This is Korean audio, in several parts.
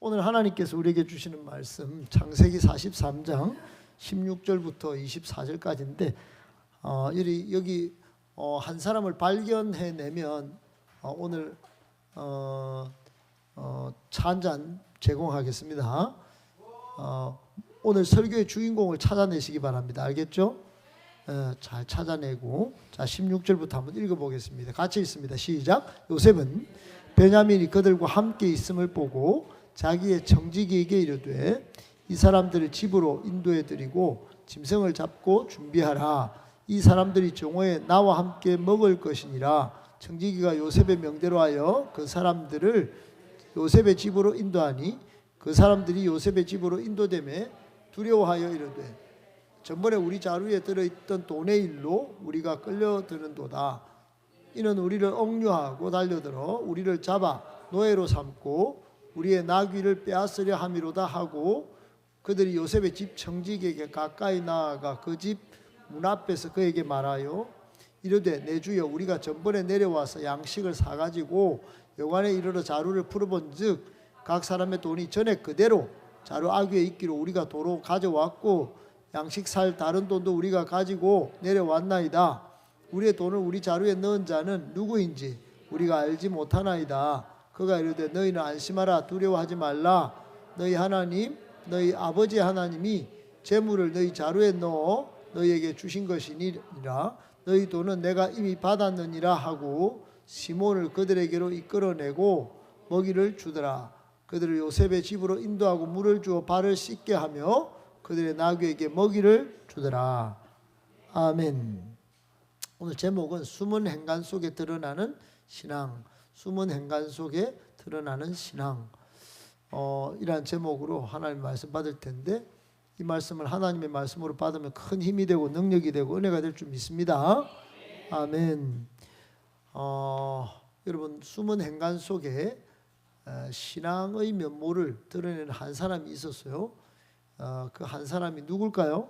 오늘 하나님께서 우리에게 주시는 말씀 창세기 43장 16절부터 24절까지인데 여기 한 사람을 발견해내면 오늘 차 한 잔 제공하겠습니다. 오늘 설교의 주인공을 찾아내시기 바랍니다. 알겠죠? 잘 찾아내고 자 16절부터 한번 읽어보겠습니다. 같이 읽습니다. 시작. 요셉은 베냐민이 그들과 함께 있음을 보고 자기의 청지기에게 이르되 이 사람들을 집으로 인도해 드리고 짐승을 잡고 준비하라. 이 사람들이 정오에 나와 함께 먹을 것이니라. 청지기가 요셉의 명대로 하여 그 사람들을 요셉의 집으로 인도하니 그 사람들이 요셉의 집으로 인도되매 두려워하여 이르되 전번에 우리 자루에 들어있던 돈의 일로 우리가 끌려드는도다. 이는 우리를 억류하고 달려들어 우리를 잡아 노예로 삼고 우리의 나귀를 빼앗으려 함이로다 하고 그들이 요셉의 집 청지기에게 가까이 나아가 그 집 문 앞에서 그에게 말하여 이르되 내 주여 우리가 전번에 내려와서 양식을 사가지고 여관에 이르러 자루를 풀어본즉 각 사람의 돈이 전에 그대로 자루 아귀에 있기로 우리가 도로 가져왔고 양식 살 다른 돈도 우리가 가지고 내려왔나이다. 우리의 돈을 우리 자루에 넣은 자는 누구인지 우리가 알지 못하나이다. 그가 이르되 너희는 안심하라. 두려워하지 말라. 너희 하나님 너희 아버지 하나님이 재물을 너희 자루에 넣어 너희에게 주신 것이니라. 너희 돈은 내가 이미 받았느니라 하고 시몬을 그들에게로 이끌어내고 먹이를 주더라. 그들을 요셉의 집으로 인도하고 물을 주어 발을 씻게 하며 그들의 나귀에게 먹이를 주더라. 아멘. 오늘 제목은 숨은 행간 속에 드러나는 신앙. 숨은 행간 속에 드러나는 신앙. 이러한 제목으로 하나님 말씀 받을 텐데 이 말씀을 하나님의 말씀으로 받으면 큰 힘이 되고 능력이 되고 은혜가 될 줄 믿습니다. 아멘. 여러분 숨은 행간 속에 신앙의 면모를 드러내는 한 사람이 있었어요. 그 한 사람이 누굴까요?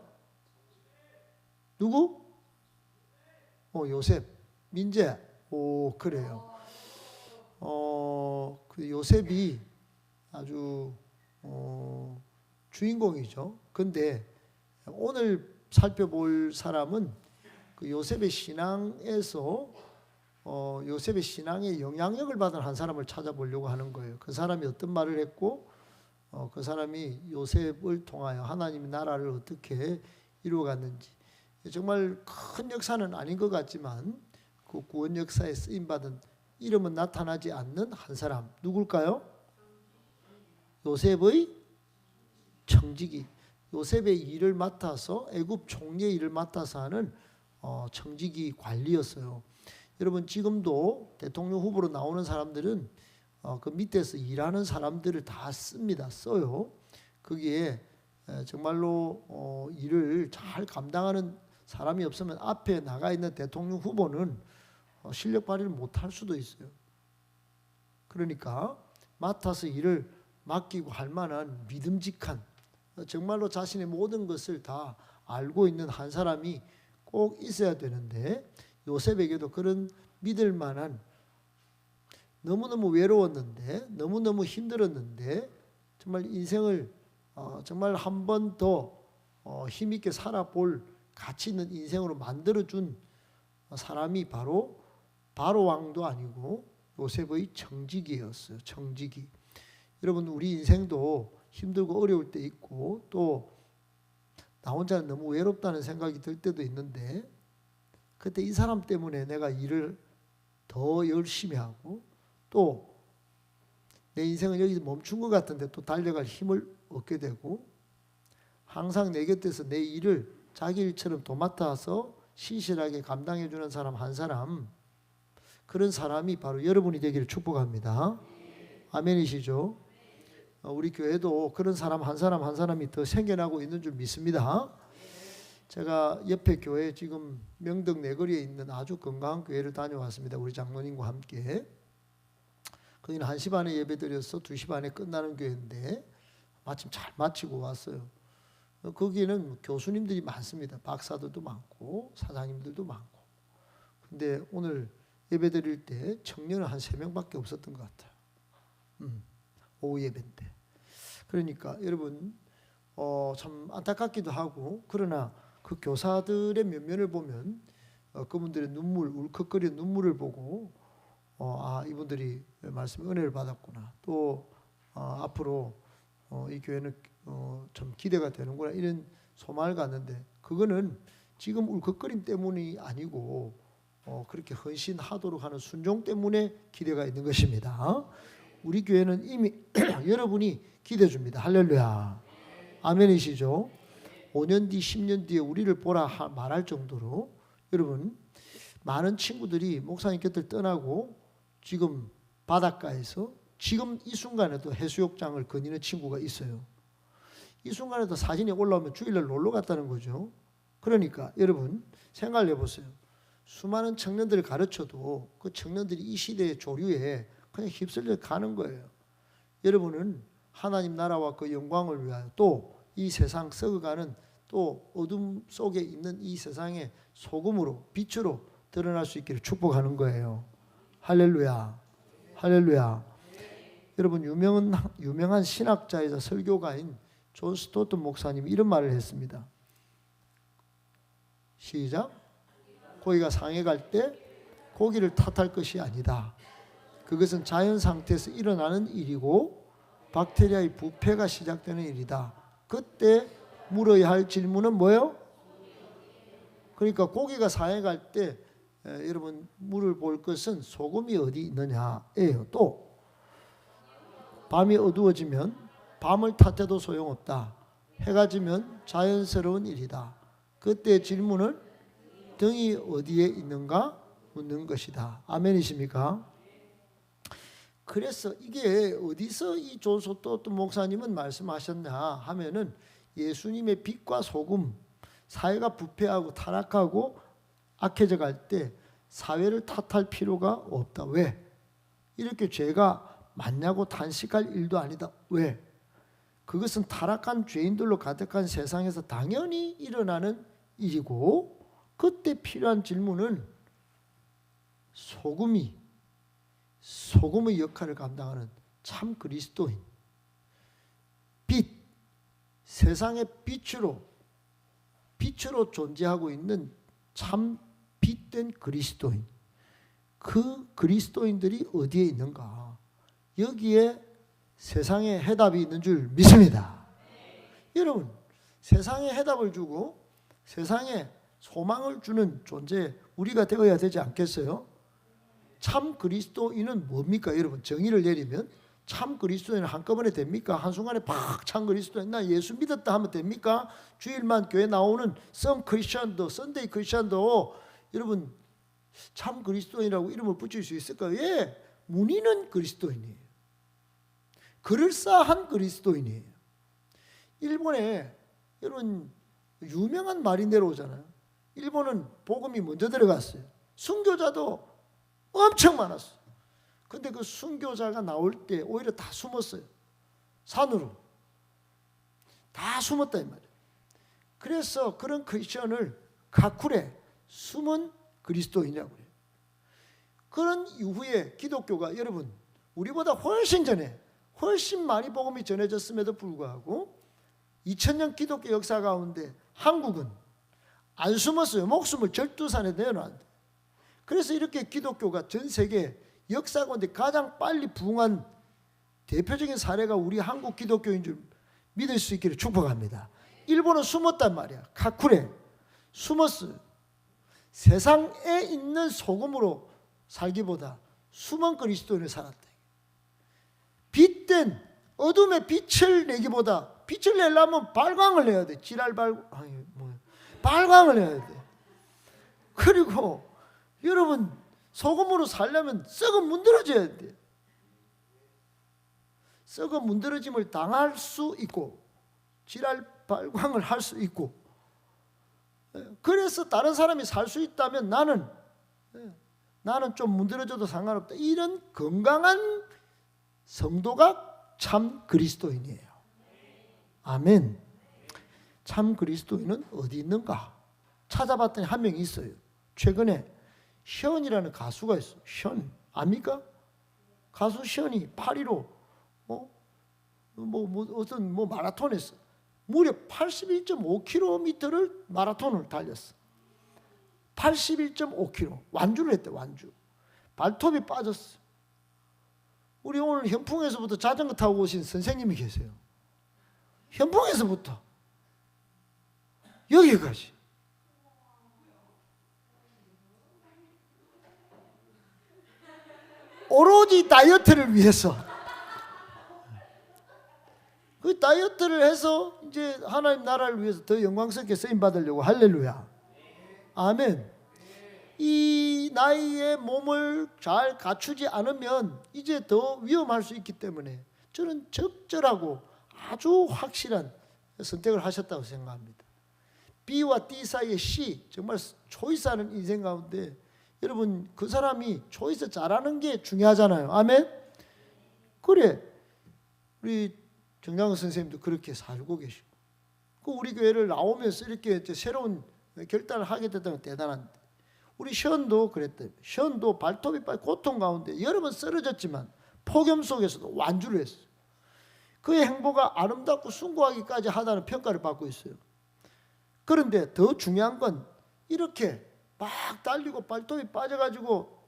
누구? 요셉. 민재. 오, 그래요. 그 요셉이 아주 주인공이죠. 근데 오늘 살펴볼 사람은 그 요셉의 신앙에서 요셉의 신앙에 영향력을 받은 한 사람을 찾아보려고 하는 거예요. 그 사람이 어떤 말을 했고 그 사람이 요셉을 통하여 하나님의 나라를 어떻게 이루어갔는지. 정말 큰 역사는 아닌 것 같지만 그 구원 역사에 쓰임받은 이름은 나타나지 않는 한 사람 누굴까요? 요셉의 청지기. 요셉의 일을 맡아서 애굽 총리의 일을 맡아서 하는 청지기 관리였어요. 여러분 지금도 대통령 후보로 나오는 사람들은 그 밑에서 일하는 사람들을 다 씁니다. 써요. 거기에 정말로 일을 잘 감당하는 사람이 없으면 앞에 나가 있는 대통령 후보는 실력 발휘를 못할 수도 있어요. 그러니까 맡아서 일을 맡기고 할 만한 믿음직한 정말로 자신의 모든 것을 다 알고 있는 한 사람이 꼭 있어야 되는데 요셉에게도 그런 믿을 만한 너무너무 외로웠는데 너무너무 힘들었는데 정말 인생을 정말 한 번 더 힘있게 살아볼 가치 있는 인생으로 만들어준 사람이 바로 왕도 아니고 요셉의 청지기였어요. 청지기. 여러분 우리 인생도 힘들고 어려울 때 있고 또 나 혼자는 너무 외롭다는 생각이 들 때도 있는데 그때 이 사람 때문에 내가 일을 더 열심히 하고 또 내 인생은 여기서 멈춘 것 같은데 또 달려갈 힘을 얻게 되고 항상 내 곁에서 내 일을 자기 일처럼 도맡아서 신실하게 감당해 주는 사람 한 사람 그런 사람이 바로 여러분이 되기를 축복합니다. 아멘이시죠? 우리 교회도 그런 사람 한 사람이 더 생겨나고 있는 줄 믿습니다. 제가 옆에 교회 지금 명덕 내거리에 있는 아주 건강한 교회를 다녀왔습니다. 우리 장로님과 함께. 거기는 1시 반에 예배드려서 2시 반에 끝나는 교회인데 마침 잘 마치고 왔어요. 거기는 교수님들이 많습니다. 박사들도 많고 사장님들도 많고. 근데 오늘 예배드릴 때 청년은 한 3명밖에 없었던 것 같아요. 오후 예배인데 그러니까 여러분 참 안타깝기도 하고, 그러나 그 교사들의 면면을 보면 그분들의 눈물, 울컥거리는 눈물을 보고 이분들이 말씀 은혜를 받았구나, 또 앞으로 이 교회는 참 기대가 되는구나, 이런 소망을 갖는데, 그거는 지금 울컥거림 때문이 아니고 그렇게 헌신하도록 하는 순종 때문에 기대가 있는 것입니다. 우리 교회는 이미 여러분이 기대 줍니다. 할렐루야. 아멘이시죠? 5년 뒤, 10년 뒤에 우리를 보라 말할 정도로 여러분, 많은 친구들이 목사님 곁을 떠나고 지금 바닷가에서 지금 이 순간에도 해수욕장을 거니는 친구가 있어요. 이 순간에도 사진이 올라오면 주일날 놀러 갔다는 거죠. 그러니까 여러분 생각을 해보세요. 수많은 청년들을 가르쳐도 그 청년들이 이 시대의 조류에 그냥 휩쓸려 가는 거예요. 여러분은 하나님 나라와 그 영광을 위하여, 또 이 세상 썩어가는 또 어둠 속에 있는 이 세상의 소금으로, 빛으로 드러날 수 있기를 축복하는 거예요. 할렐루야. 할렐루야. 여러분, 유명한 신학자이자 설교가인 존 스토튼 목사님이 이런 말을 했습니다. 시작. 고기가 상해 갈 때 고기를 탓할 것이 아니다. 그것은 자연 상태에서 일어나는 일이고 박테리아의 부패가 시작되는 일이다. 그때 물어야 할 질문은 뭐예요? 그러니까 고기가 상해 갈 때 여러분 물을 볼 것은 소금이 어디 있느냐예요. 또 밤이 어두워지면 밤을 탓해도 소용없다. 해가 지면 자연스러운 일이다. 그때 질문은 등이 어디에 있는가 묻는 것이다. 아멘이십니까? 그래서 이게 어디서 이 존 스토튼 목사님은 말씀하셨냐 하면은, 예수님의 빛과 소금, 사회가 부패하고 타락하고 악해져 갈 때 사회를 탓할 필요가 없다. 왜? 이렇게 죄가 많냐고 단식할 일도 아니다. 왜? 그것은 타락한 죄인들로 가득한 세상에서 당연히 일어나는 일이고, 그때 필요한 질문은 소금의 역할을 감당하는 참 그리스도인, 빛, 세상의 빛으로 존재하고 있는 참 빛된 그리스도인, 그 그리스도인들이 어디에 있는가? 여기에 세상에 해답이 있는 줄 믿습니다. 여러분, 세상에 해답을 주고 세상에 소망을 주는 존재 우리가 되어야 되지 않겠어요? 참 그리스도인은 뭡니까? 여러분, 정의를 내리면 참 그리스도인은 한꺼번에 됩니까? 한순간에 팍 참 그리스도인, 나 예수 믿었다 하면 됩니까? 주일만 교회 나오는 some 크리스천도, 선데이 크리스천도 여러분 참 그리스도인이라고 이름을 붙일 수 있을까요? 예, 문의는 그리스도인이에요. 그럴싸한 그리스도인이에요. 일본에 여러분 유명한 말이 내려오잖아요. 일본은 복음이 먼저 들어갔어요. 순교자도 엄청 많았어요. 근데 그 순교자가 나올 때 오히려 다 숨었어요. 산으로 다 숨었다 이 말이에요. 그래서 그런 크리스천을 가쿠레, 숨은 그리스도인이라고 해요. 그런 이후에 기독교가 여러분 우리보다 훨씬 전에 훨씬 많이 복음이 전해졌음에도 불구하고 2000년 기독교 역사 가운데 한국은 안 숨었어요. 목숨을 절두산에 내어놨는데. 그래서 이렇게 기독교가 전 세계 역사 가운데 가장 빨리 부흥한 대표적인 사례가 우리 한국 기독교인 줄 믿을 수 있기를 축복합니다. 일본은 숨었단 말이야. 가쿠레 숨었어요. 세상에 있는 소금으로 살기보다 숨은 그리스도인을 살았다. 빛된 어둠의 빛을 내기보다, 빛을 내려면 발광을 내야 돼. 발광을 해야 돼. 그리고 여러분 소금으로 살려면 썩어 문드러져야 돼. 썩어 문드러짐을 당할 수 있고 지랄 발광을 할 수 있고, 그래서 다른 사람이 살 수 있다면 나는 좀 문드러져도 상관없다. 이런 건강한 성도가 참 그리스도인이에요. 아멘. 참 그리스도인은 어디 있는가? 찾아봤더니 한 명이 있어요. 최근에 션이라는 가수가 있어요. 션 압니까? 가수 션이 파리로 어떤 마라톤에서 무려 81.5km를 마라톤을 달렸어. 81.5km 완주를 했대. 완주. 발톱이 빠졌어. 우리 오늘 현풍에서부터 자전거 타고 오신 선생님이 계세요. 현풍에서부터 여기까지. 오로지 다이어트를 위해서. 그 다이어트를 해서 이제 하나님 나라를 위해서 더 영광스럽게 쓰임 받으려고. 할렐루야. 아멘. 이 나이에 몸을 잘 갖추지 않으면 이제 더 위험할 수 있기 때문에 저는 적절하고 아주 확실한 선택을 하셨다고 생각합니다. B와 D 사이의 C, 정말 초이스하는 인생 가운데 여러분 그 사람이 초이스 잘하는 게 중요하잖아요. 아멘. 그래, 우리 정장훈 선생님도 그렇게 살고 계시고, 그 우리 교회를 나오면서 이렇게 새로운 결단을 하게 됐다는 건 대단한데, 우리 시언도 그랬대요. 시언도 발톱이 빠져 고통 가운데 여러 번 쓰러졌지만 폭염 속에서도 완주를 했어요. 그의 행보가 아름답고 숭고하기까지 하다는 평가를 받고 있어요. 그런데 더 중요한 건 이렇게 막 달리고 발톱이 빠져가지고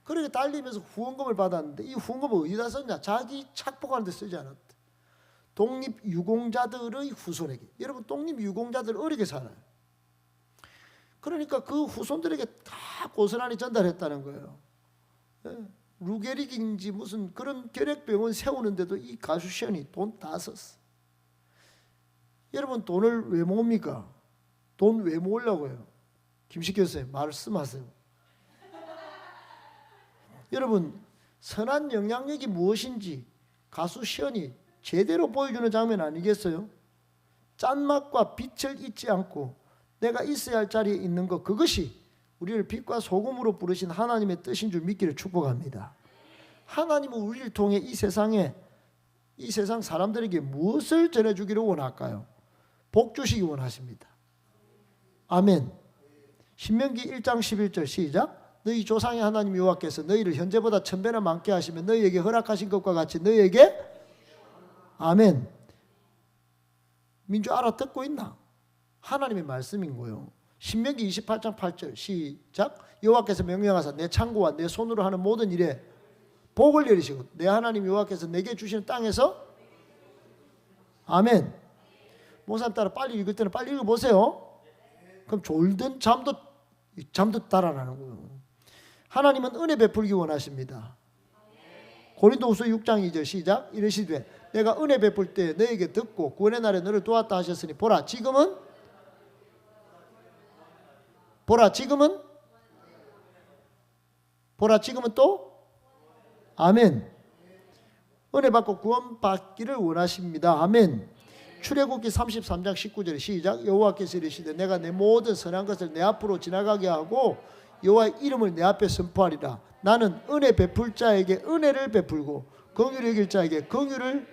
그렇게 달리면서 후원금을 받았는데 이 후원금을 어디다 썼냐? 자기 착복하는 데 쓰지 않았대. 독립유공자들의 후손에게. 여러분 독립유공자들 어렵게 살아요. 그러니까 그 후손들에게 다 고스란히 전달했다는 거예요. 루게릭인지 무슨 그런 결핵병원 세우는데도 이 가수 시연이 돈 다 썼어. 여러분 돈을 왜 모읍니까? 돈 왜 모으려고요? 김식교 선생님 말씀하세요. 여러분 선한 영향력이 무엇인지 가수 시연이 제대로 보여주는 장면 아니겠어요? 짠맛과 빛을 잊지 않고 내가 있어야 할 자리에 있는 것, 그것이 우리를 빛과 소금으로 부르신 하나님의 뜻인 줄 믿기를 축복합니다. 하나님은 우리를 통해 이 세상 사람들에게 무엇을 전해주기를 원할까요? 복 주시기 원하십니다. 아멘. 신명기 1장 11절 시작. 너희 조상의 하나님 여호와께서 너희를 현재보다 1000배나 많게 하시며 너희에게 허락하신 것과 같이 너희에게, 아멘. 민주 알아듣고 있나? 하나님의 말씀인 거예요. 신명기 28장 8절 시작. 여호와께서 명령하사 내 창고와 내 손으로 하는 모든 일에 복을 내리시고 내 하나님 여호와께서 내게 주시는 땅에서, 아멘. 목사님 따라 빨리 읽을 때는 빨리 읽어보세요. 그럼 졸든 잠도 달아나는 거예요. 하나님은 은혜 베풀기 원하십니다. 고린도후서 6장 2절 시작. 이르시되 내가 은혜 베풀 때 너에게 듣고 구원의 날에 너를 도왔다 하셨으니 보라 지금은 또, 아멘. 은혜 받고 구원 받기를 원하십니다. 아멘. 출애굽기 33장 19절 시작. 여호와께서 이르시되 내가 내 모든 선한 것을 내 앞으로 지나가게 하고 여호와의 이름을 내 앞에 선포하리라. 나는 은혜 베풀 자에게 은혜를 베풀고 긍휼히 여길 자에게 긍휼을,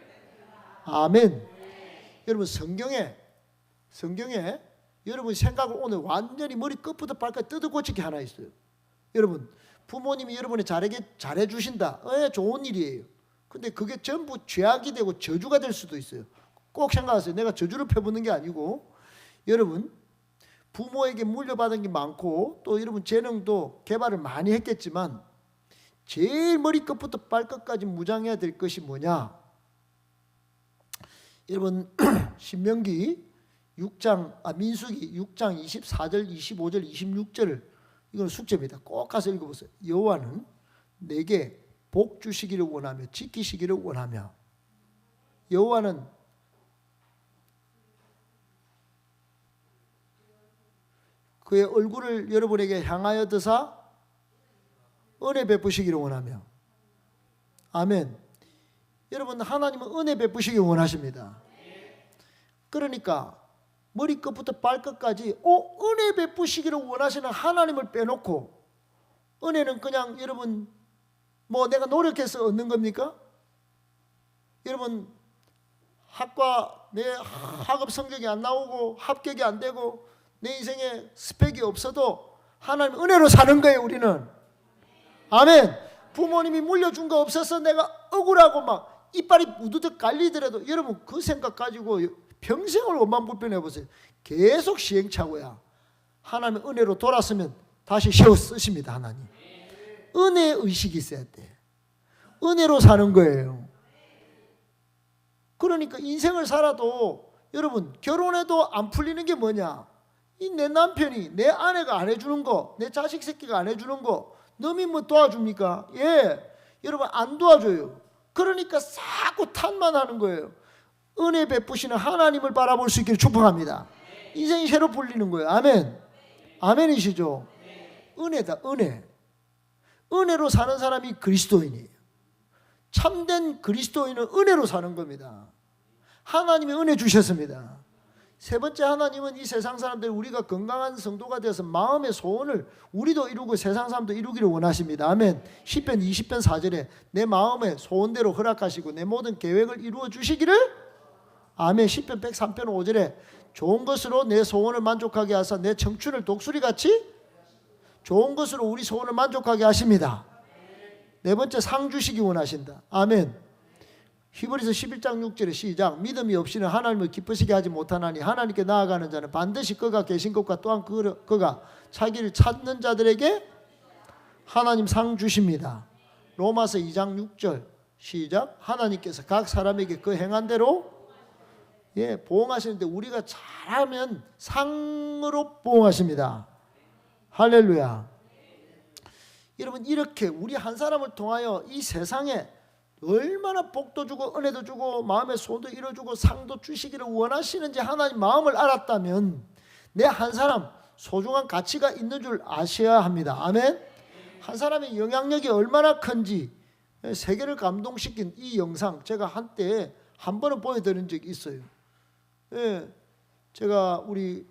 아멘. 여러분 성경에 여러분 생각을 오늘 완전히 머리 끝부터 발까지 뜯어고치기 하나 있어요. 여러분 부모님이 여러분이 잘해 주신다. 좋은 일이에요. 근데 그게 전부 죄악이 되고 저주가 될 수도 있어요. 꼭 생각하세요. 내가 저주를 펴붓는 게 아니고, 여러분 부모에게 물려받은 게 많고 또 여러분 재능도 개발을 많이 했겠지만 제일 머리 끝부터 발끝까지 무장해야 될 것이 뭐냐? 여러분 민수기 6장 24절 25절 26절을, 이건 숙제입니다. 꼭 가서 읽어보세요. 여호와는 내게 복 주시기를 원하며 지키시기를 원하며, 여호와는 그의 얼굴을 여러분에게 향하여 드사 은혜 베푸시기를 원하며, 아멘. 여러분 하나님은 은혜 베푸시기 원하십니다. 그러니까 머리끝부터 발끝까지 은혜 베푸시기를 원하시는 하나님을 빼놓고, 은혜는 그냥 여러분 내가 노력해서 얻는 겁니까? 여러분 내 학업 성적이 안 나오고 합격이 안 되고 내 인생에 스펙이 없어도 하나님 은혜로 사는 거예요. 우리는, 아멘. 부모님이 물려준 거 없어서 내가 억울하고 막 이빨이 우두둑 깔리더라도 여러분 그 생각 가지고 평생을 원망 불평해 보세요. 계속 시행착오야. 하나님의 은혜로 돌았으면 다시 쉬어 쓰십니다. 하나님. 은혜 의식이 있어야 돼. 은혜로 사는 거예요. 그러니까 인생을 살아도 여러분 결혼해도 안 풀리는 게 뭐냐? 이 내 남편이 내 아내가 안 해주는 거, 내 자식 새끼가 안 해주는 거, 너미 뭐 도와줍니까? 예, 여러분 안 도와줘요. 그러니까 자꾸 탓만 하는 거예요. 은혜 베푸시는 하나님을 바라볼 수 있기를 축복합니다. 인생이 새로 풀리는 거예요. 아멘. 아멘이시죠? 은혜다, 은혜. 은혜로 사는 사람이 그리스도인이에요. 참된 그리스도인은 은혜로 사는 겁니다. 하나님이 은혜 주셨습니다. 세 번째, 하나님은 이 세상 사람들 우리가 건강한 성도가 되어서 마음의 소원을 우리도 이루고 세상 사람도 이루기를 원하십니다. 아멘. 시편 20편 4절에 내 마음의 소원대로 허락하시고 내 모든 계획을 이루어 주시기를. 아멘. 시편 103편 5절에 좋은 것으로 내 소원을 만족하게 하사 내 청춘을 독수리같이 좋은 것으로 우리 소원을 만족하게 하십니다. 네 번째, 상 주시기 원하신다. 아멘. 히브리서 11장 6절에 시작. 믿음이 없이는 하나님을 기쁘시게 하지 못하나니 하나님께 나아가는 자는 반드시 그가 계신 것과 또한 그가 자기를 찾는 자들에게 하나님 상 주십니다. 로마서 2장 6절 시작. 하나님께서 각 사람에게 그 행한 대로 보응하시는데 우리가 잘하면 상으로 보응하십니다. 할렐루야. 여러분 이렇게 우리 한 사람을 통하여 이 세상에 얼마나 복도 주고 은혜도 주고 마음의 소원도 이루어주고 상도 주시기를 원하시는지 하나님 마음을 알았다면 내 한 사람 소중한 가치가 있는 줄 아셔야 합니다. 아멘. 한 사람의 영향력이 얼마나 큰지 세계를 감동시킨 이 영상 제가 한때 한 번은 보여드린 적이 있어요. 제가 우리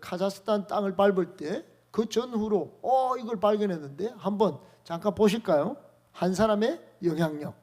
카자흐스탄 땅을 밟을 때 그 전후로 이걸 발견했는데 한번 잠깐 보실까요? 한 사람의 영향력.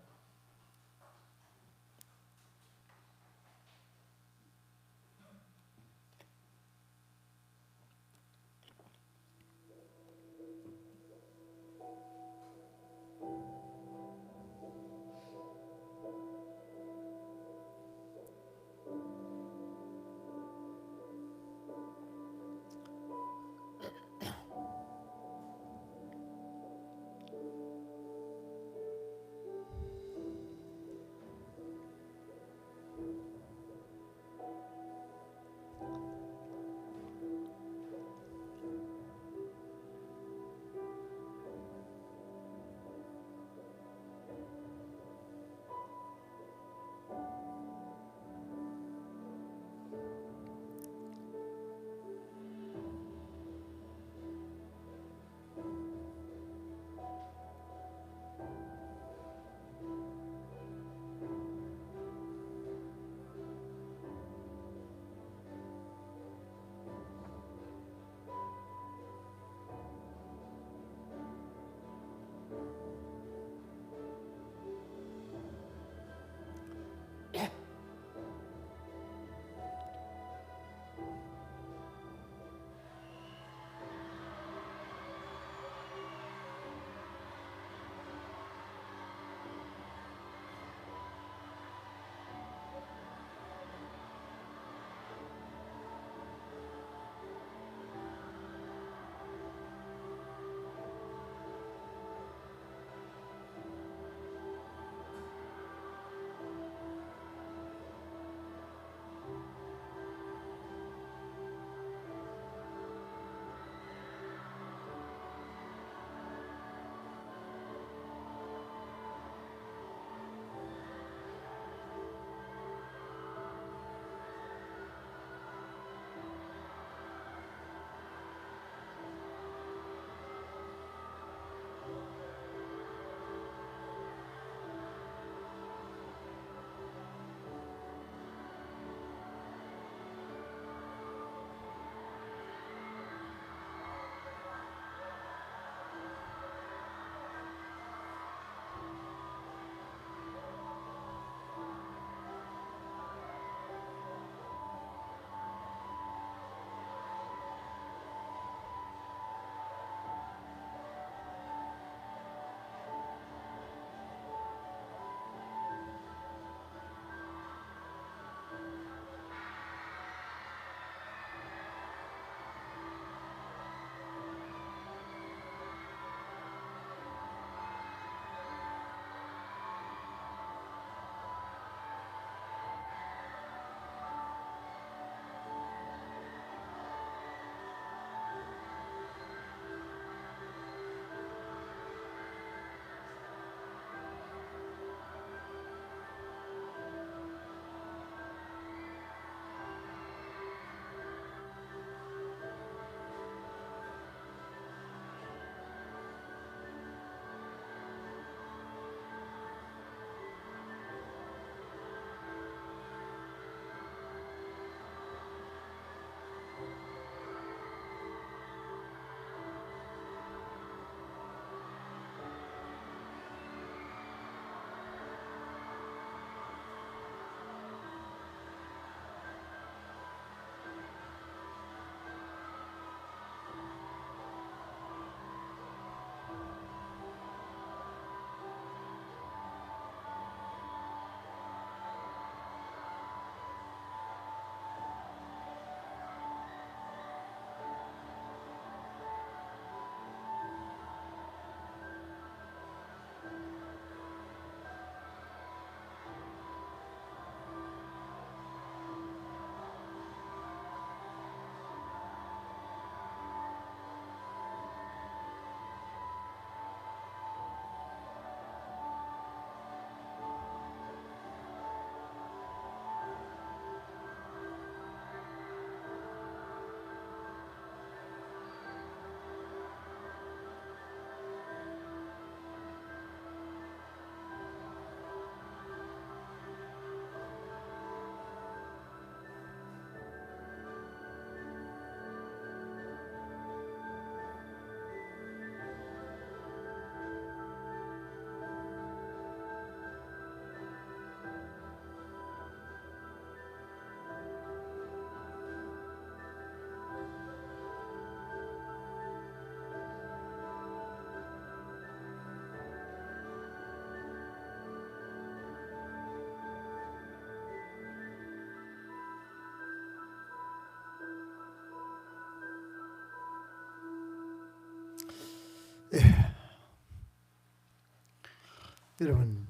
여러분,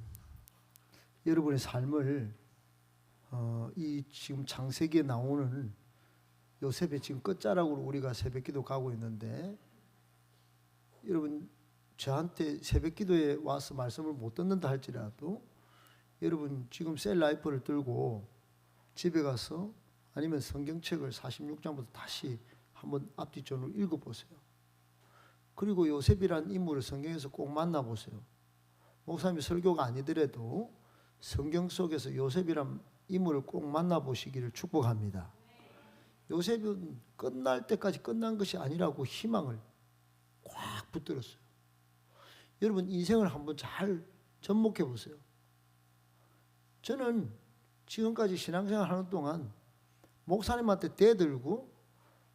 여러분의 삶을 이 지금 창세기에 나오는 요셉의 지금 끝자락으로 우리가 새벽기도 가고 있는데, 여러분 저한테 새벽기도에 와서 말씀을 못 듣는다 할지라도 여러분 지금 셀라이프를 들고 집에 가서 아니면 성경책을 46장부터 다시 한번 앞뒤전으로 읽어보세요. 그리고 요셉이라는 인물을 성경에서 꼭 만나보세요. 목사님이 설교가 아니더라도 성경 속에서 요셉이란 인물을 꼭 만나보시기를 축복합니다. 요셉은 끝날 때까지 끝난 것이 아니라고 희망을 꽉 붙들었어요. 여러분 인생을 한번 잘 접목해 보세요. 저는 지금까지 신앙생활 하는 동안 목사님한테 대들고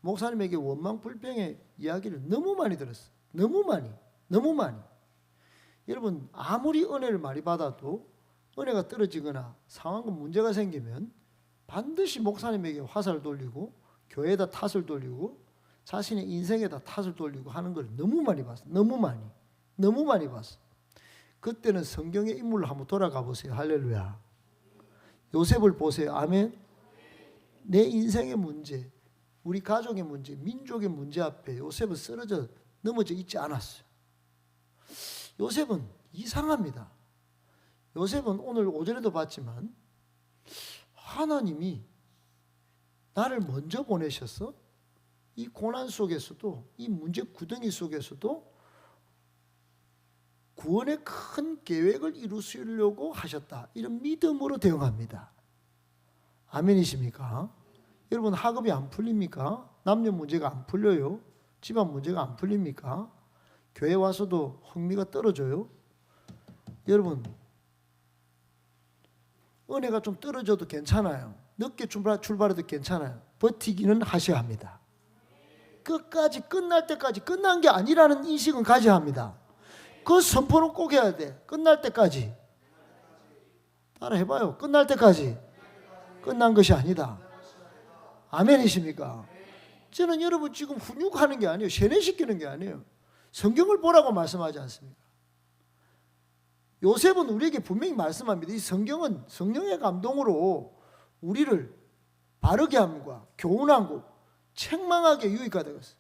목사님에게 원망 불평의 이야기를 너무 많이 들었어요. 너무 많이. 여러분 아무리 은혜를 많이 받아도 은혜가 떨어지거나 상황과 문제가 생기면 반드시 목사님에게 화살을 돌리고 교회에다 탓을 돌리고 자신의 인생에다 탓을 돌리고 하는 걸 너무 많이 봤어요. 너무 많이 봤어요. 그때는 성경의 인물로 한번 돌아가 보세요. 할렐루야. 요셉을 보세요. 아멘. 내 인생의 문제, 우리 가족의 문제, 민족의 문제 앞에 요셉은 쓰러져 넘어져 있지 않았어요. 요셉은 이상합니다. 요셉은 오늘 오전에도 봤지만 하나님이 나를 먼저 보내셔서 이 고난 속에서도 이 문제 구덩이 속에서도 구원의 큰 계획을 이루시려고 하셨다. 이런 믿음으로 대응합니다. 아멘이십니까? 여러분 학업이 안 풀립니까? 남녀 문제가 안 풀려요? 집안 문제가 안 풀립니까? 교회 와서도 흥미가 떨어져요? 여러분 은혜가 좀 떨어져도 괜찮아요. 늦게 출발해도 괜찮아요. 버티기는 하셔야 합니다. 끝까지 끝날 때까지 끝난 게 아니라는 인식은 가져야 합니다. 그 선포는 꼭 해야 돼. 끝날 때까지. 따라 해봐요. 끝날 때까지. 끝난 것이 아니다. 아멘이십니까? 저는 여러분 지금 훈육하는 게 아니에요. 세뇌시키는 게 아니에요. 성경을 보라고 말씀하지 않습니까? 요셉은 우리에게 분명히 말씀합니다. 이 성경은 성령의 감동으로 우리를 바르게 함과 교훈하고 책망하게 유익하다 그랬어요.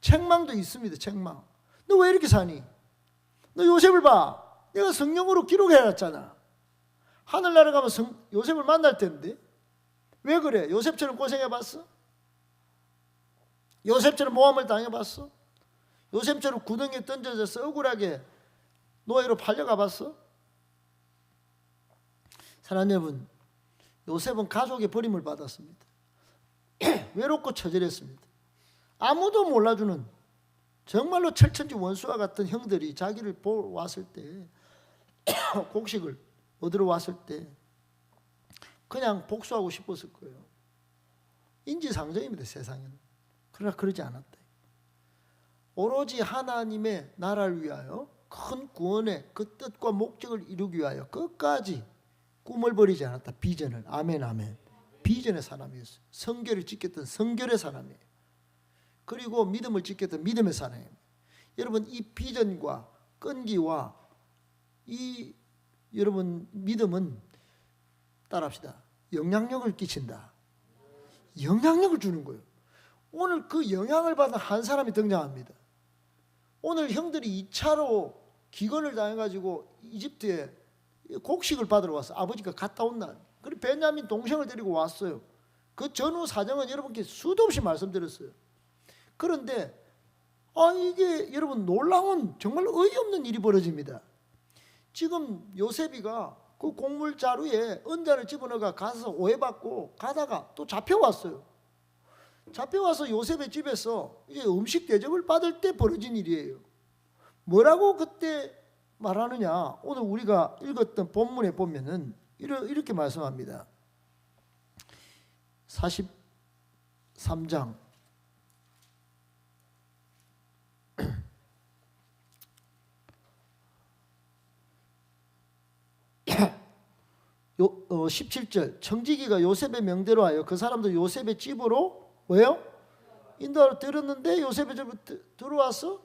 책망도 있습니다. 책망. 너 왜 이렇게 사니? 너 요셉을 봐. 내가 성령으로 기록해놨잖아. 하늘나라 가면 요셉을 만날 텐데 왜 그래? 요셉처럼 고생해봤어? 요셉처럼 모함을 당해봤어? 요셉처럼 구덩이에 던져져서 억울하게 노예로 팔려가봤어? 사랑하는 여러분, 요셉은 가족의 버림을 받았습니다. 외롭고 처절했습니다. 아무도 몰라주는 정말로 철천지 원수와 같은 형들이 자기를 보러 왔을 때 곡식을 얻으러 왔을 때 그냥 복수하고 싶었을 거예요. 인지상정입니다. 세상에는. 그러나 그러지 않았다. 오로지 하나님의 나라를 위하여 큰 구원의 그 뜻과 목적을 이루기 위하여 끝까지 꿈을 버리지 않았다. 비전을. 아멘 아멘. 비전의 사람이었어요. 성결을 지켰던 성결의 사람이에요. 그리고 믿음을 지켰던 믿음의 사람이에요. 여러분 이 비전과 끈기와 이 여러분 믿음은 따라합시다. 영향력을 끼친다. 영향력을 주는 거예요. 오늘 그 영향을 받은 한 사람이 등장합니다. 오늘 형들이 2차로 기근을 당해가지고 이집트에 곡식을 받으러 왔어요. 아버지가 갔다 온 날. 그리고 베냐민 동생을 데리고 왔어요. 그 전후 사정은 여러분께 수도 없이 말씀드렸어요. 그런데 이게 여러분 놀라운 정말 어이없는 일이 벌어집니다. 지금 요셉이가 그 곡물 자루에 은자를 집어넣어가 가서 오해받고 가다가 또 잡혀왔어요. 잡혀와서 요셉의 집에서 이제 음식 대접을 받을 때 벌어진 일이에요. 뭐라고 그때 말하느냐? 오늘 우리가 읽었던 본문에 보면은 이렇게 말씀합니다. 43장 요 17절 청지기가 요셉의 명대로 하여 그 사람도 요셉의 집으로 왜요? 인도하러 들었는데 요셉의 집으로 들어와서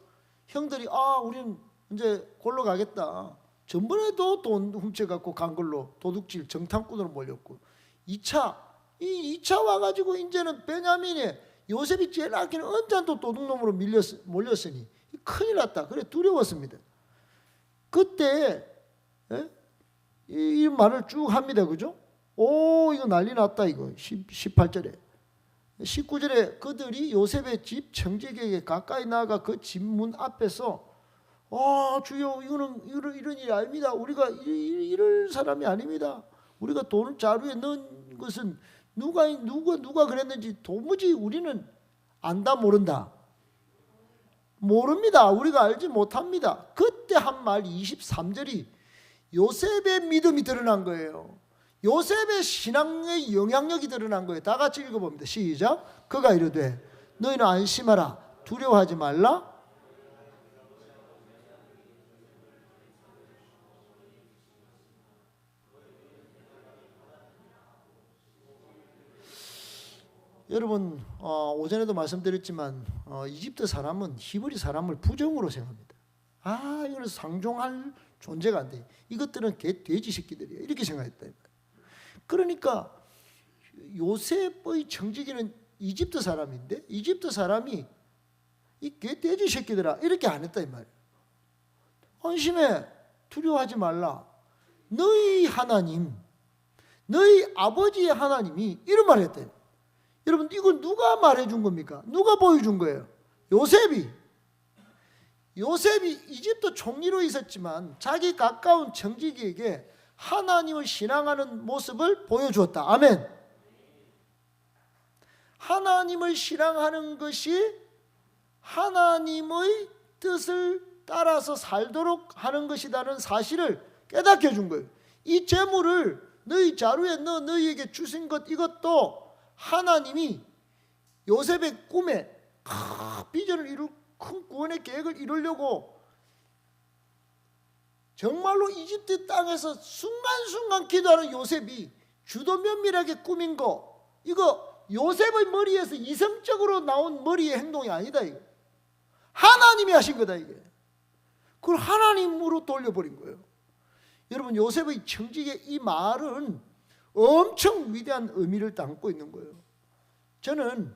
형들이 우리는 이제 골로 가겠다. 전번에도 돈 훔쳐갖고 간 걸로 도둑질 정탐꾼으로 몰렸고, 2차 와가지고 이제는 베냐민이 요셉이 제일 아끼는 언짢도 도둑놈으로 몰렸으니 큰일 났다. 그래 두려웠습니다. 그때 이 말을 쭉 합니다. 그죠? 오, 이거 난리 났다. 이거 18절에 19절에 그들이 요셉의 집 청지기에게 가까이 나가 그 집 문 앞에서 주여, 이거는 이런 일이 아닙니다. 우리가 이럴 사람이 아닙니다. 우리가 돈을 자루에 넣은 것은 누가 그랬는지 도무지 우리는 안다 모른다. 모릅니다. 우리가 알지 못합니다. 그때 한 말 23절이 요셉의 믿음이 드러난 거예요. 요셉의 신앙의 영향력이 드러난 거예요. 다 같이 읽어봅니다. 시작. 그가 이르되 너희는 안심하라. 두려워하지 말라. 여러분 오전에도 말씀드렸지만 이집트 사람은 히브리 사람을 부정으로 생각합니다. 이거는 상종할 존재가 안 돼. 이것들은 돼지 새끼들이야. 이렇게 생각했다. 그러니까 요셉의 청지기는 이집트 사람인데 이집트 사람이 이 돼지 새끼들아 이렇게 안 했다 이 말이야. 안심해. 두려워하지 말라. 너희 하나님, 너희 아버지의 하나님이 이런 말을 했대요. 여러분 이건 누가 말해준 겁니까? 누가 보여준 거예요? 요셉이 이집트 총리로 있었지만 자기 가까운 청지기에게 하나님을 신앙하는 모습을 보여주었다. 아멘. 하나님을 신앙하는 것이 하나님의 뜻을 따라서 살도록 하는 것이라는 사실을 깨닫게 해준 거예요. 이 재물을 너희 자루에 넣어 너희에게 주신 것, 이것도 하나님이 요셉의 꿈에 비전을 큰 구원의 계획을 이루려고 정말로 이집트 땅에서 순간순간 기도하는 요셉이 주도 면밀하게 꾸민 거, 이거 요셉의 머리에서 이성적으로 나온 머리의 행동이 아니다. 이거 하나님이 하신 거다. 이게 그걸 하나님으로 돌려버린 거예요. 여러분 요셉의 청지기의 이 말은 엄청 위대한 의미를 담고 있는 거예요. 저는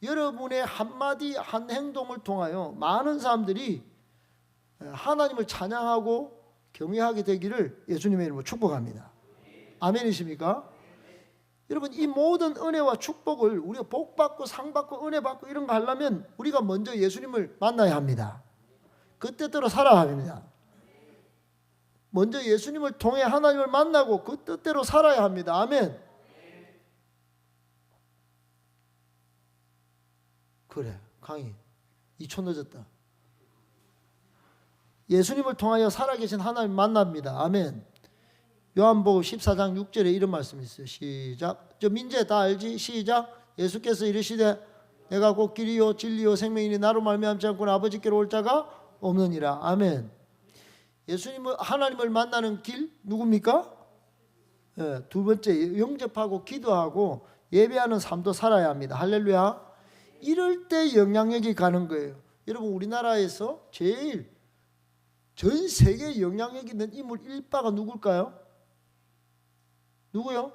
여러분의 한마디 한 행동을 통하여 많은 사람들이 하나님을 찬양하고 경외하게 되기를 예수님의 이름으로 축복합니다. 아멘이십니까? 여러분 이 모든 은혜와 축복을 우리가 복받고 상받고 은혜받고 이런 거 하려면 우리가 먼저 예수님을 만나야 합니다. 그 뜻대로 살아야 합니다. 먼저 예수님을 통해 하나님을 만나고 그 뜻대로 살아야 합니다. 아멘. 그래 강의 2초 늦었다. 예수님을 통하여 살아계신 하나님 만납니다. 아멘. 요한복음 14장 6절에 이런 말씀이 있어요. 시작. 저 민재 다 알지? 시작. 예수께서 이르시되 내가 곧 길이요 진리요 생명이니 나로 말미암지 않고는 아버지께로 올 자가 없느니라. 아멘. 예수님은 하나님을 만나는 길 누굽니까? 두 번째 영접하고 기도하고 예배하는 삶도 살아야 합니다. 할렐루야. 이럴 때 영향력이 가는 거예요. 여러분 우리나라에서 제일 전 세계에 영향력 있는 인물 1바가 누굴까요? 누구요?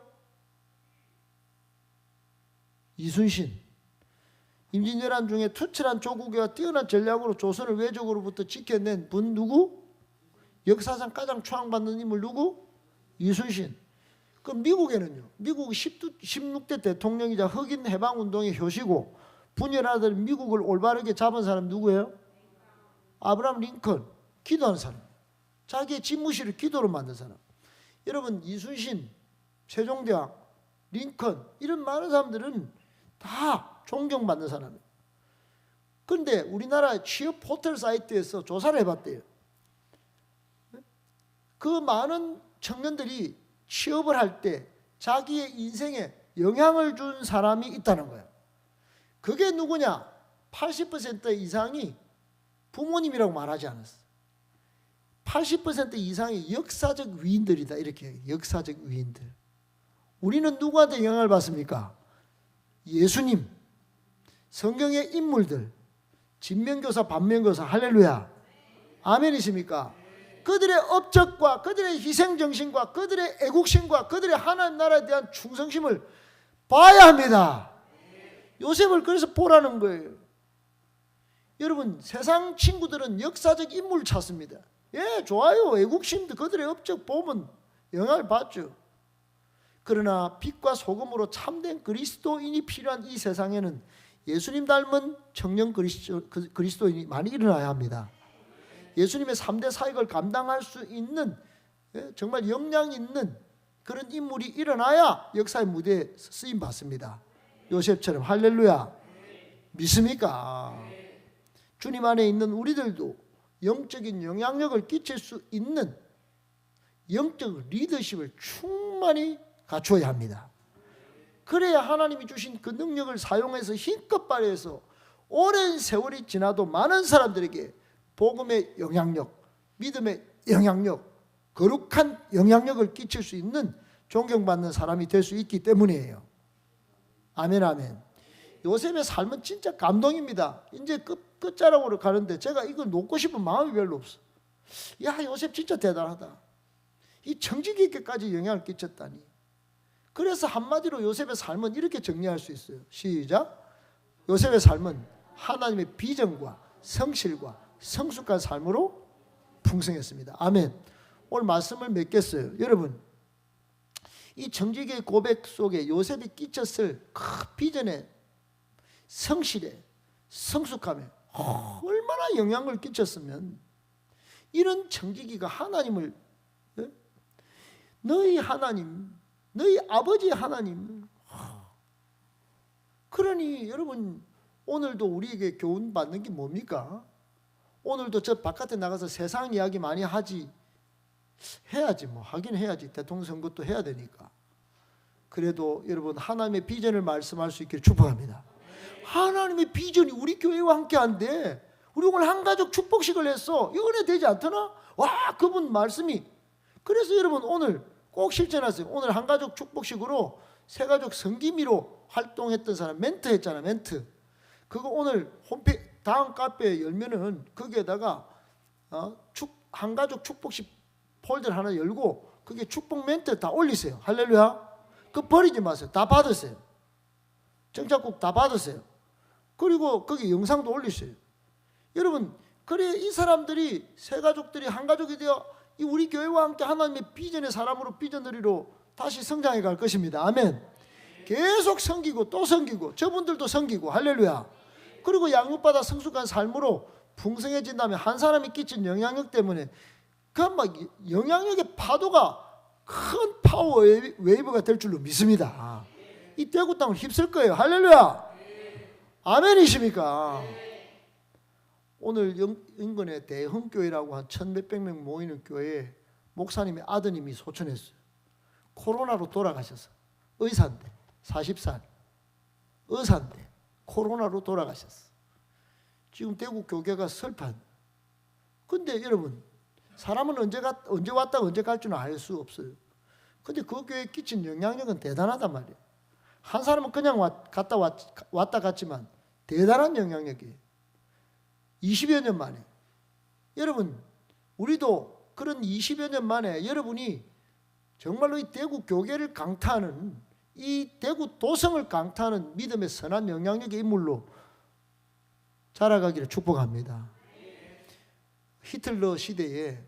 이순신. 임진왜란 중에 투철한 조국과 뛰어난 전략으로 조선을 외적으로부터 지켜낸 분 누구? 역사상 가장 추앙받는 인물 누구? 이순신. 그럼 미국에는요? 미국 16대 대통령이자 흑인 해방운동의 효시고 분열하던 미국을 올바르게 잡은 사람 누구예요? 아브라함 링컨. 기도하는 사람. 자기의 집무실을 기도로 만든 사람. 여러분 이순신, 세종대왕, 링컨 이런 많은 사람들은 다 존경받는 사람이에요. 그런데 우리나라 취업 포털 사이트에서 조사를 해봤대요. 그 많은 청년들이 취업을 할 때 자기의 인생에 영향을 준 사람이 있다는 거예요. 그게 누구냐? 80% 이상이 부모님이라고 말하지 않았어. 80% 이상이 역사적 위인들이다. 이렇게 해요. 역사적 위인들. 우리는 누구한테 영향을 받습니까? 예수님, 성경의 인물들, 진명교사, 반면교사. 할렐루야. 아멘이십니까? 그들의 업적과 그들의 희생정신과 그들의 애국심과 그들의 하나님 나라에 대한 충성심을 봐야 합니다. 요셉을 그래서 보라는 거예요. 여러분, 세상 친구들은 역사적 인물을 찾습니다. 예, 좋아요. 애국심도 그들의 업적 보면 영향을 받죠. 그러나 빛과 소금으로 참된 그리스도인이 필요한 이 세상에는 예수님 닮은 청년 그리스도인이 많이 일어나야 합니다. 예수님의 3대 사역을 감당할 수 있는 정말 역량 있는 그런 인물이 일어나야 역사의 무대에 쓰임 받습니다. 요셉처럼. 할렐루야. 믿습니까? 주님 안에 있는 우리들도 영적인 영향력을 끼칠 수 있는 영적 리더십을 충만히 갖춰야 합니다. 그래야 하나님이 주신 그 능력을 사용해서 힘껏 발휘해서 오랜 세월이 지나도 많은 사람들에게 복음의 영향력, 믿음의 영향력, 거룩한 영향력을 끼칠 수 있는 존경받는 사람이 될 수 있기 때문이에요. 아멘, 아멘. 요셉의 삶은 진짜 감동입니다. 이제 끝자락으로 가는데 제가 이걸 놓고 싶은 마음이 별로 없어. 야, 요셉 진짜 대단하다. 이 청지기에게까지 영향을 끼쳤다니. 그래서 한마디로 요셉의 삶은 이렇게 정리할 수 있어요. 시작. 요셉의 삶은 하나님의 비전과 성실과 성숙한 삶으로 풍성했습니다. 아멘. 오늘 말씀을 맺겠어요. 여러분, 이 청지기의 고백 속에 요셉이 끼쳤을 큰 비전에 성실에 성숙함에 얼마나 영향을 끼쳤으면 이런 청지기가 하나님을, 너희 하나님, 너희 아버지 하나님, 그러니 여러분, 오늘도 우리에게 교훈 받는 게 뭡니까? 오늘도 저 바깥에 나가서 세상 이야기 많이 하지, 해야지, 뭐 하긴 해야지. 대통령 선거도 해야 되니까. 그래도 여러분, 하나님의 비전을 말씀할 수 있기를 축복합니다. 하나님의 비전이 우리 교회와 함께 한데, 우리 오늘 한가족 축복식을 했어. 이거 은혜 되지 않더나? 와, 그분 말씀이. 그래서 여러분, 오늘 꼭 실천하세요. 오늘 한가족 축복식으로 세가족 성기미로 활동했던 사람 멘트 했잖아. 멘트. 그거 오늘 홈페이지 다음 카페에 열면은 거기에다가 한가족 축복식 폴더를 하나 열고 그게 축복 멘트 다 올리세요. 할렐루야. 그거 버리지 마세요. 다 받으세요. 정착국 다 받으세요. 그리고 거기 영상도 올리세요. 여러분, 그래 이 사람들이 세 가족들이 한 가족이 되어 이 우리 교회와 함께 하나님의 비전의 사람으로 비전너리로 다시 성장해 갈 것입니다. 아멘. 계속 섬기고 또 섬기고 저분들도 섬기고 할렐루야. 그리고 양육받아 성숙한 삶으로 풍성해진다면 한 사람이 끼친 영향력 때문에 그 막 영향력의 파도가 큰 파워 웨이브가 될 줄로 믿습니다. 이 대구 땅을 휩쓸 거예요. 할렐루야. 아멘이십니까? 오늘 인근에 대흥교회라고 한 1,몇백 명 모이는 교회에 목사님의 아드님이 소천했어요. 코로나로 돌아가셔서. 의사인데 40살 의사인데 코로나로 돌아가셨어. 지금 대구 교계가 설판. 근데 여러분, 사람은 언제 왔다가 언제 갈 줄은 알 수 없어요. 근데 그 교회에 끼친 영향력은 대단하단 말이에요. 한 사람은 그냥 왔다 갔지만 대단한 영향력이에요. 20여 년 만에. 여러분, 우리도 그런 20여 년 만에 여러분이 정말로 이 대구 교계를 강타하는, 이 대구 도성을 강타하는 믿음의 선한 영향력의 인물로 자라가기를 축복합니다. 히틀러 시대에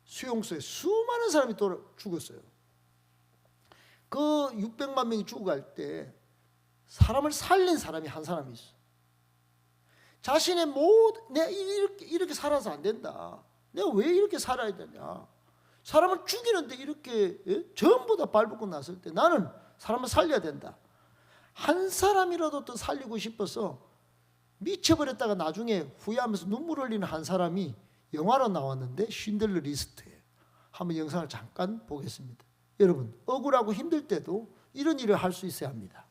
수용소에 수많은 사람이 죽었어요. 그 600만 명이 죽어갈 때 사람을 살린 사람이 한 사람이 있어. 자신의 내가 이렇게 살아서 안 된다. 내가 왜 이렇게 살아야 되냐. 사람을 죽이는데 이렇게 전부 다 발벗고 났을 때 나는 사람을 살려야 된다. 한 사람이라도 더 살리고 싶어서 미쳐버렸다가 나중에 후회하면서 눈물 흘리는 한 사람이 영화로 나왔는데 쉰들러 리스트예요. 한번 영상을 잠깐 보겠습니다. 여러분, 억울하고 힘들 때도 이런 일을 할 수 있어야 합니다.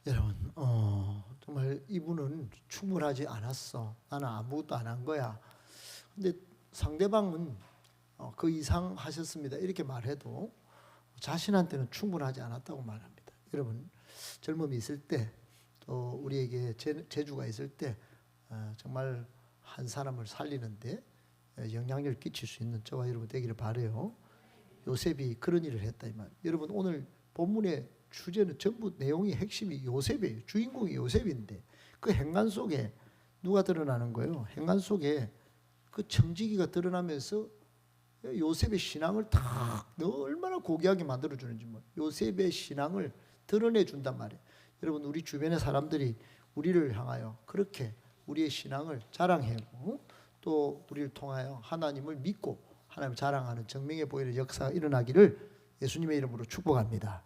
여러분, 정말 이분은 충분하지 않았어. 나는 아무것도 안 한 거야. 근데 상대방은 그 이상 하셨습니다. 이렇게 말해도 자신한테는 충분하지 않았다고 말합니다. 여러분, 젊음이 있을 때, 또 우리에게 재주가 있을 때 정말 한 사람을 살리는데 영향력을 끼칠 수 있는 저와 여러분 되기를 바라요. 요셉이 그런 일을 했다 이 말. 여러분, 오늘 본문의 주제는 전부 내용이 핵심이 요셉이에요. 주인공이 요셉인데 그 행간 속에 누가 드러나는 거예요? 행간 속에 그 청지기가 드러나면서 요셉의 신앙을 다 얼마나 고귀하게 만들어주는지 요셉의 신앙을 드러내준단 말이에요. 여러분, 우리 주변의 사람들이 우리를 향하여 그렇게 우리의 신앙을 자랑하고 또 우리를 통하여 하나님을 믿고 하나님을 자랑하는 정명해 보이는 역사가 일어나기를 예수님의 이름으로 축복합니다.